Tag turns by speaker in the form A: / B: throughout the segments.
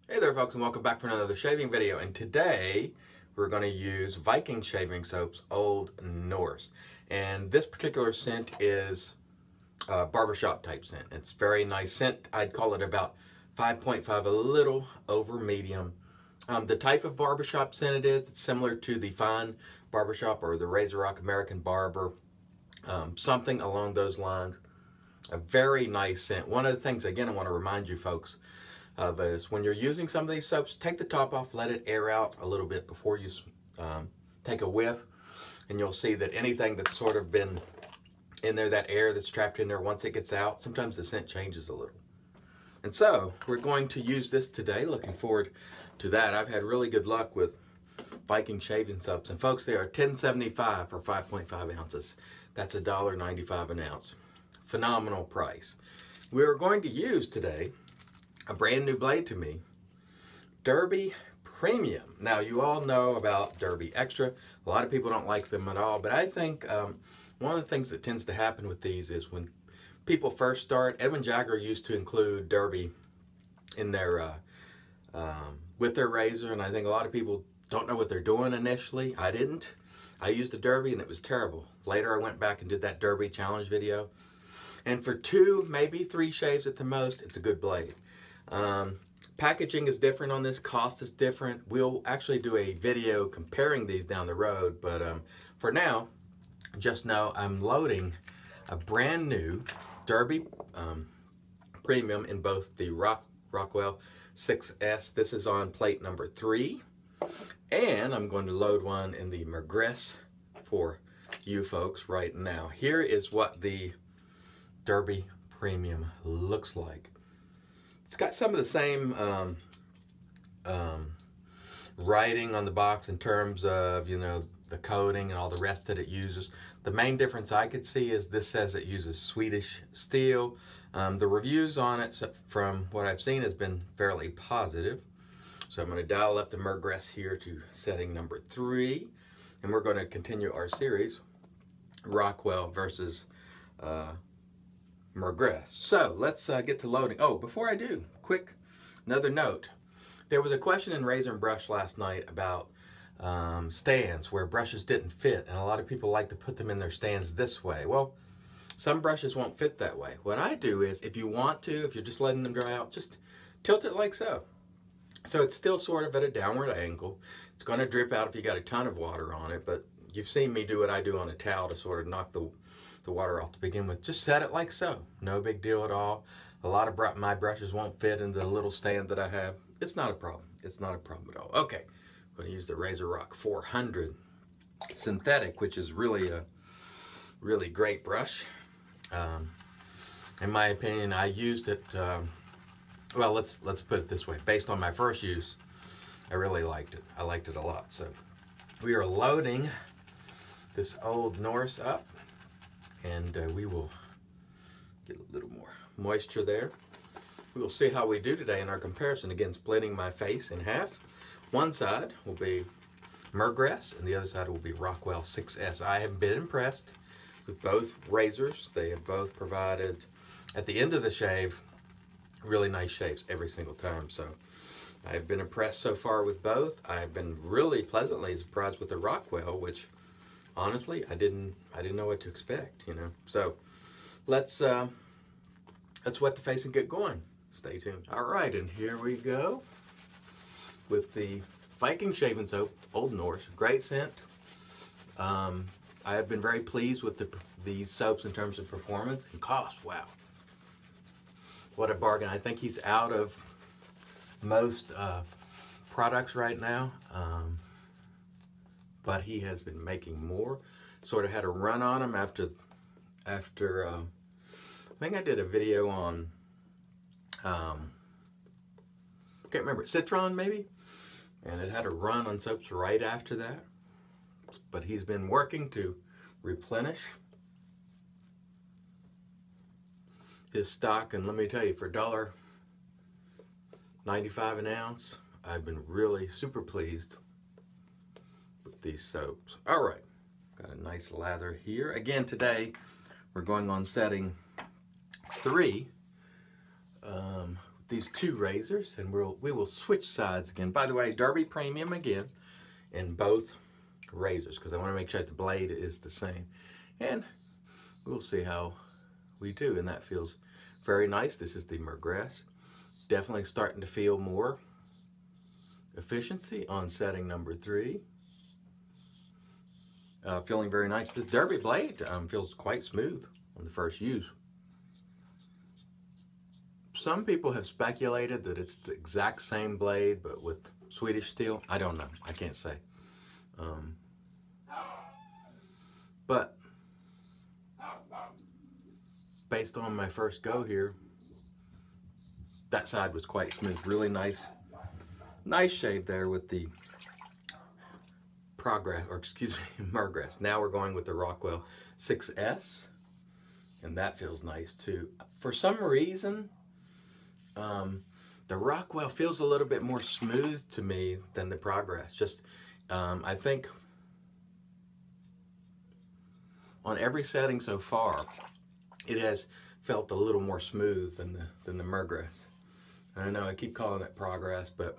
A: Hey there folks, and welcome back for another shaving video. And today we're going to use Viking shaving soaps, Old Norse. And this particular scent is a barbershop type scent. It's a very nice scent. I'd call it about 5.5, a little over medium. The type of barbershop scent it is, it's similar to the Fine Barbershop or the RazoRock American Barber. Something along those lines. A very nice scent. One of the things, again, I want to remind you folks of is when you're using some of these soaps, take the top off, let it air out a little bit before you take a whiff, and you'll see that anything that's sort of been in there, that air that's trapped in there, once it gets out, sometimes the scent changes a little. And so we're going to use this today. Looking forward to that. I've had really good luck with Viking shaving soaps, and folks, they are $10.75 for 5.5 ounces. That's $1.95 an ounce. Phenomenal price. We're going to use today a brand new blade to me, Derby Premium. Now, you all know about Derby Extra. A lot of people don't like them at all, but I think one of the things that tends to happen with these is when people first start, Edwin Jagger used to include Derby in their with their razor, and I think a lot of people don't know what they're doing initially. I didn't. I used the Derby and it was terrible. Later I went back and did that Derby challenge video, and for 2, maybe 3 shaves at the most, it's a good blade. Packaging is different on this, cost is different. We'll actually do a video comparing these down the road, but for now, just know I'm loading a brand new Derby Premium in both the Rockwell 6S. This is on plate number 3, and I'm going to load one in the Mergress for you folks right now. Here is what the Derby Premium looks like. It's got some of the same writing on the box in terms of, you know, the coating and all the rest that it uses. The main difference I could see is this says it uses Swedish steel. The reviews on it, from what I've seen, has been fairly positive. So I'm going to dial up the Mergress here to setting number 3, and we're going to continue our series, Rockwell versus Mergress. So let's get to loading. Oh, before I do, another note. There was a question in Razor and Brush last night about stands where brushes didn't fit, and a lot of people like to put them in their stands this way. Well, some brushes won't fit that way. What I do is, if you want to, if you're just letting them dry out, just tilt it like so. So it's still sort of at a downward angle. It's going to drip out if you got a ton of water on it, but you've seen me do what I do on a towel to sort of knock the water off to begin with. Just set it like so. No big deal at all. A lot of my brushes won't fit in the little stand that I have. It's not a problem. It's not a problem at all. Okay, I'm going to use the RazoRock 400 synthetic, which is really a really great brush. In my opinion, I used it, well, let's put it this way. Based on my first use, I really liked it. I liked it a lot. So we are loading this Old Norse up, and we will get a little more moisture there. We will see how we do today in our comparison. Again, splitting my face in half. One side will be Mergress, and the other side will be Rockwell 6S. I have been impressed with both razors. They have both provided, at the end of the shave, really nice shaves every single time. So I've been impressed so far with both. I've been really pleasantly surprised with the Rockwell, which honestly I didn't know what to expect, you know. So let's wet the face and get going. Stay tuned. All right, and here we go with the Viking shaving soap, Old Norse. Great scent. I have been very pleased with these soaps in terms of performance and cost. Wow, what a bargain. I think he's out of most products right now, but he has been making more. Sort of had a run on him after I think I did a video on can't remember, Citron maybe, and it had a run on soaps right after that. But he's been working to replenish his stock, and let me tell you, for $1.95 an ounce, I've been really super pleased with these soaps. All right, got a nice lather here. Again, today we're going on setting 3 these two razors, and we will switch sides again. By the way, Derby Premium again in both razors, because I want to make sure that the blade is the same. And we'll see how we do, and that feels very nice. This is the Mergress. Definitely starting to feel more efficiency on setting number 3. Feeling very nice. This Derby blade feels quite smooth on the first use. Some people have speculated that it's the exact same blade but with Swedish steel. I don't know. I can't say. But based on my first go here, that side was quite smooth. Really nice shave there with the Mergress. Now we're going with the Rockwell 6S, and that feels nice too. For some reason, the Rockwell feels a little bit more smooth to me than the Progress. Just, I think on every setting so far, it has felt a little more smooth than the Mergress. I know I keep calling it Progress, but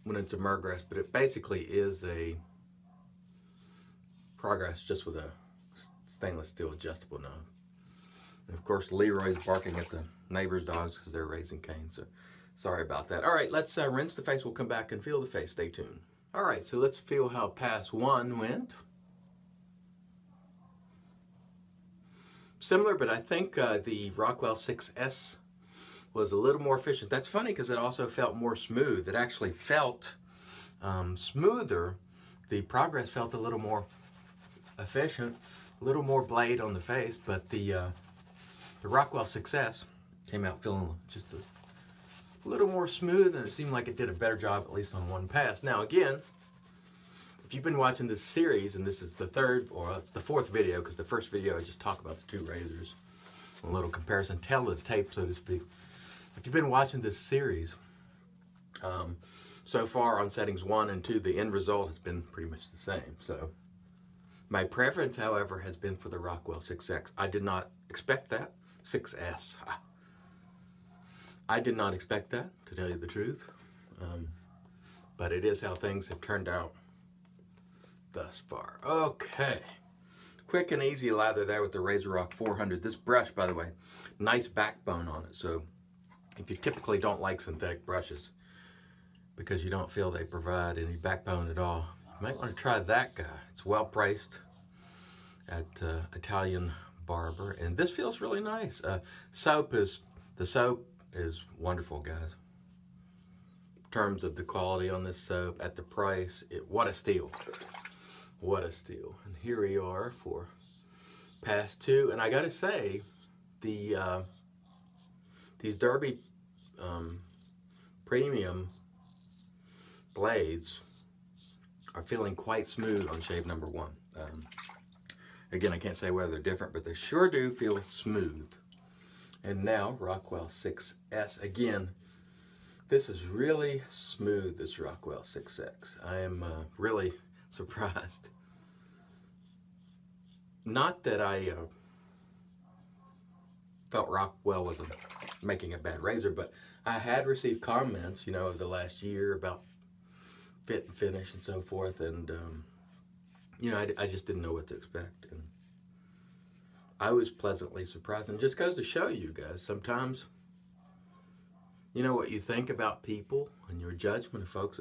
A: when it's a Mergress, but it basically is a Progress just with a stainless steel adjustable knob. And of course, Leroy's barking at the neighbor's dogs because they're raising cane, so sorry about that. All right, let's rinse the face. We'll come back and feel the face. Stay tuned. All right, so let's feel how pass 1 went. Similar, but I think the Rockwell 6S was a little more efficient. That's funny because it also felt more smooth. It actually felt smoother. The Progress felt a little more efficient, a little more blade on the face, but the Rockwell 6S came out feeling just a little more smooth, and it seemed like it did a better job, at least on one pass. Now again, if you've been watching this series, and this is the third, or it's the 4th video, because the first video I just talked about the 2 razors, a little comparison, tell of the tape, so to speak. If you've been watching this series, so far on settings 1 and 2, the end result has been pretty much the same. So my preference, however, has been for the Rockwell 6X. I did not expect that. 6S. I did not expect that, to tell you the truth. But it is how things have turned out thus far. Okay. Quick and easy lather there with the RazoRock 400. This brush, by the way, nice backbone on it. So if you typically don't like synthetic brushes because you don't feel they provide any backbone at all, you might want to try that guy. It's well priced at Italian Barber, and this feels really nice. The soap is wonderful, guys. In terms of the quality on this soap, at the price, what a steal. What a steal. And here we are for pass 2, and I gotta say, these Derby Premium blades are feeling quite smooth on shave number 1. Again, I can't say whether they're different, but they sure do feel smooth. And now, Rockwell 6S. Again, this is really smooth, this Rockwell 6X. I am really surprised. Not that I felt Rockwell was making a bad razor, but I had received comments, you know, over the last year about fit and finish and so forth, and you know, I just didn't know what to expect, and I was pleasantly surprised. And just goes to show you guys, sometimes, you know, what you think about people and your judgment of folks,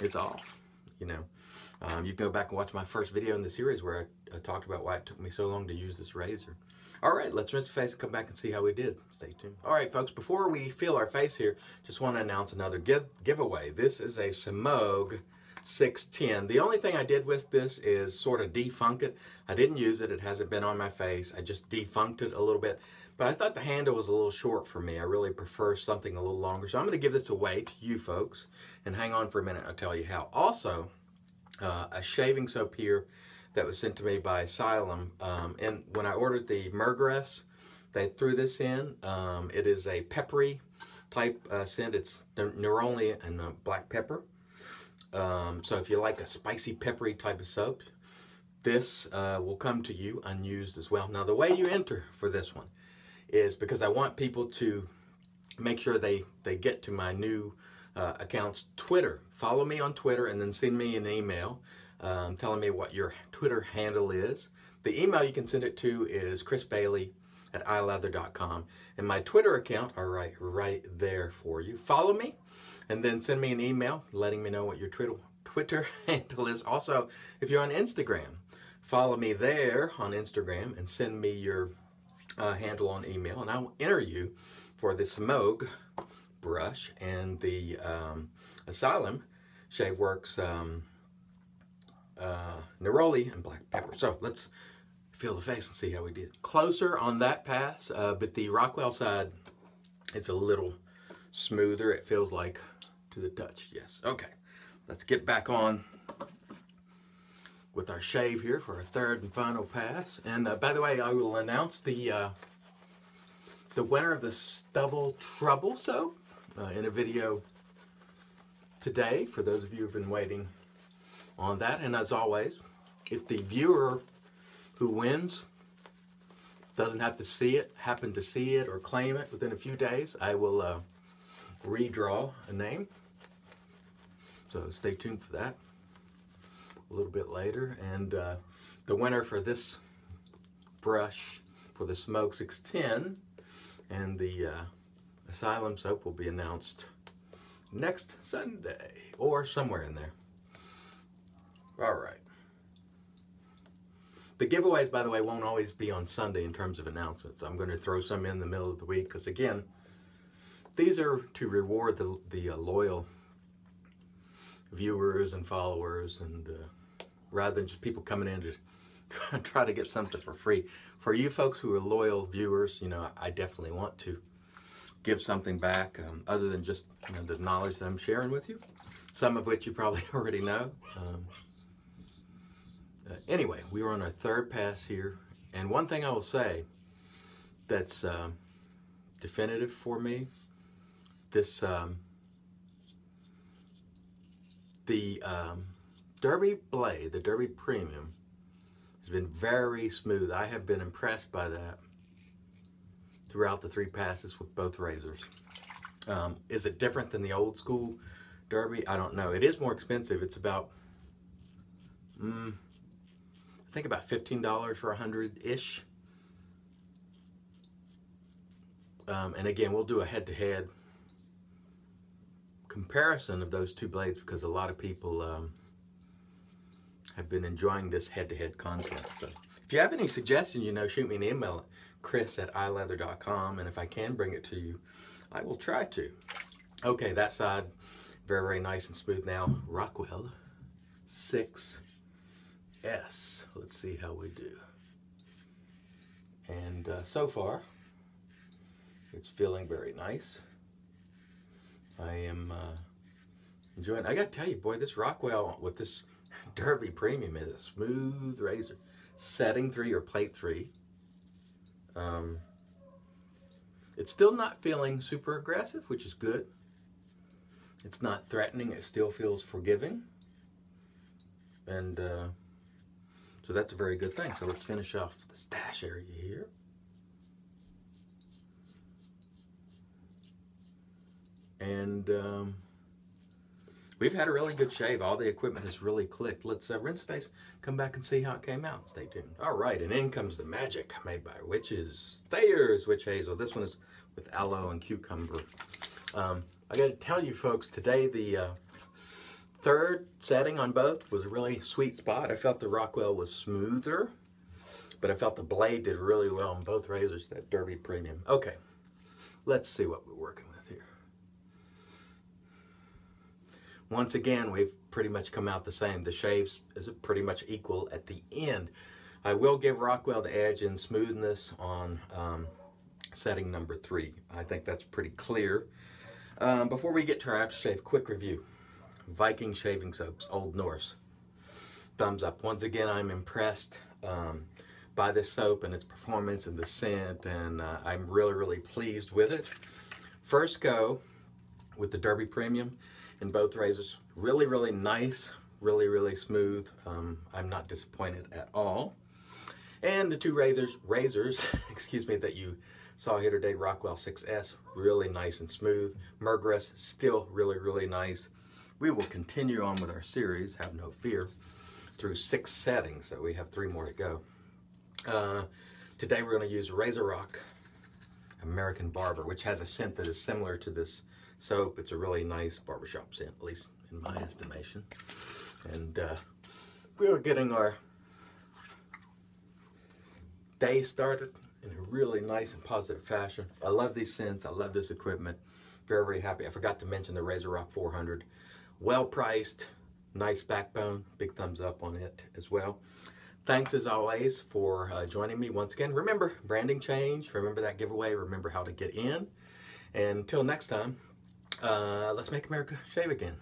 A: it's off, you know. You can go back and watch my first video in the series where I talked about why it took me so long to use this razor. All right, let's rinse the face and come back and see how we did. Stay tuned. All right, folks, before we feel our face here, just want to announce another giveaway. This is a Semogue 610. The only thing I did with this is sort of defunk it. I didn't use it. It hasn't been on my face. I just defunked it a little bit. But I thought the handle was a little short for me. I really prefer something a little longer. So I'm going to give this away to you folks. And hang on for a minute. I'll tell you how. Also, a shaving soap here that was sent to me by Asylum. And when I ordered the Mergress, they threw this in. It is a peppery type scent. It's neroli and black pepper. So if you like a spicy, peppery type of soap, this will come to you unused as well. Now, the way you enter for this one is because I want people to make sure they get to my new account's Twitter. Follow me on Twitter and then send me an email telling me what your Twitter handle is. The email you can send it to is chrisbailey@ileather.com, and my Twitter account are right there for you. Follow me and then send me an email letting me know what your Twitter handle is. Also, if you're on Instagram, follow me there on Instagram and send me your handle on email, and I will enter you for the Smoke brush and the Asylum Shaveworks neroli and black pepper. So let's feel the face and see how we did. Closer on that pass, but the Rockwell side, it's a little smoother. It feels like to the touch. Yes. Okay. Let's get back on with our shave here for our third and final pass. And by the way, I will announce the winner of the Stubble Trouble soap in a video today for those of you who've been waiting on that. And as always, if the viewer who wins doesn't happen to see it or claim it within a few days, I will redraw a name. So stay tuned for that a little bit later. And the winner for this brush for the Smoke 610 and the Asylum soap will be announced next Sunday or somewhere in there. All right. The giveaways, by the way, won't always be on Sunday in terms of announcements. I'm going to throw some in the middle of the week because, again, these are to reward the loyal viewers and followers, and rather than just people coming in to try to get something for free. For you folks who are loyal viewers, you know, I definitely want to give something back other than just the knowledge that I'm sharing with you, some of which you probably already know. Anyway, we were on our third pass here, and one thing I will say that's definitive for me, this the Derby blade, the Derby Premium, has been very smooth. I have been impressed by that throughout the three passes with both razors. Is it different than the old school Derby? I don't know. It is more expensive. It's about I think about $15 for 100-ish. And again, we'll do a head-to-head comparison of those two blades because a lot of people have been enjoying this head-to-head content. So if you have any suggestions, shoot me an email at chris@ileather.com, and if I can bring it to you, I will try to. Okay, that side, very, very nice and smooth now. Rockwell 6S. Let's see how we do. And so far, it's feeling very nice. I am enjoying. I gotta tell you, boy, this Rockwell with this Derby Premium is a smooth razor. Setting 3 or plate 3. It's still not feeling super aggressive, which is good. It's not threatening. It still feels forgiving. And so that's a very good thing. So let's finish off the stash area here. And we've had a really good shave. All the equipment has really clicked. Let's rinse the face, come back and see how it came out. Stay tuned. All right, and in comes the magic made by Witch's Thayer's Witch Hazel. This one is with aloe and cucumber. I got to tell you folks, today the third setting on both was a really sweet spot. I felt the Rockwell was smoother, but I felt the blade did really well on both razors, that Derby Premium. Okay, let's see what we're working with here. Once again, we've pretty much come out the same. The shaves is pretty much equal at the end. I will give Rockwell the edge in smoothness on setting number 3. I think that's pretty clear. Before we get to our aftershave, quick review. Viking shaving soaps, Old Norse. Thumbs up. Once again, I'm impressed by this soap and its performance and the scent, and I'm really, really pleased with it. First go with the Derby Premium in both razors. Really, really nice, really, really smooth. I'm not disappointed at all. And the two razors, excuse me, that you Saw here today Rockwell 6S, really nice and smooth. Mergress, still really nice. We will continue on with our series, have no fear, through 6 settings, so we have 3 more to go. Today we're going to use RazoRock American Barber, which has a scent that is similar to this soap. It's a really nice barbershop scent, at least in my estimation. And we are getting our day started in a really nice and positive fashion. I love these scents. I love this equipment. Very happy. I forgot to mention the RazoRock 400. Well priced, nice backbone. Big thumbs up on it as well. Thanks as always for joining me once again. Remember, branding change. Remember that giveaway. Remember how to get in. And until next time, let's make America shave again.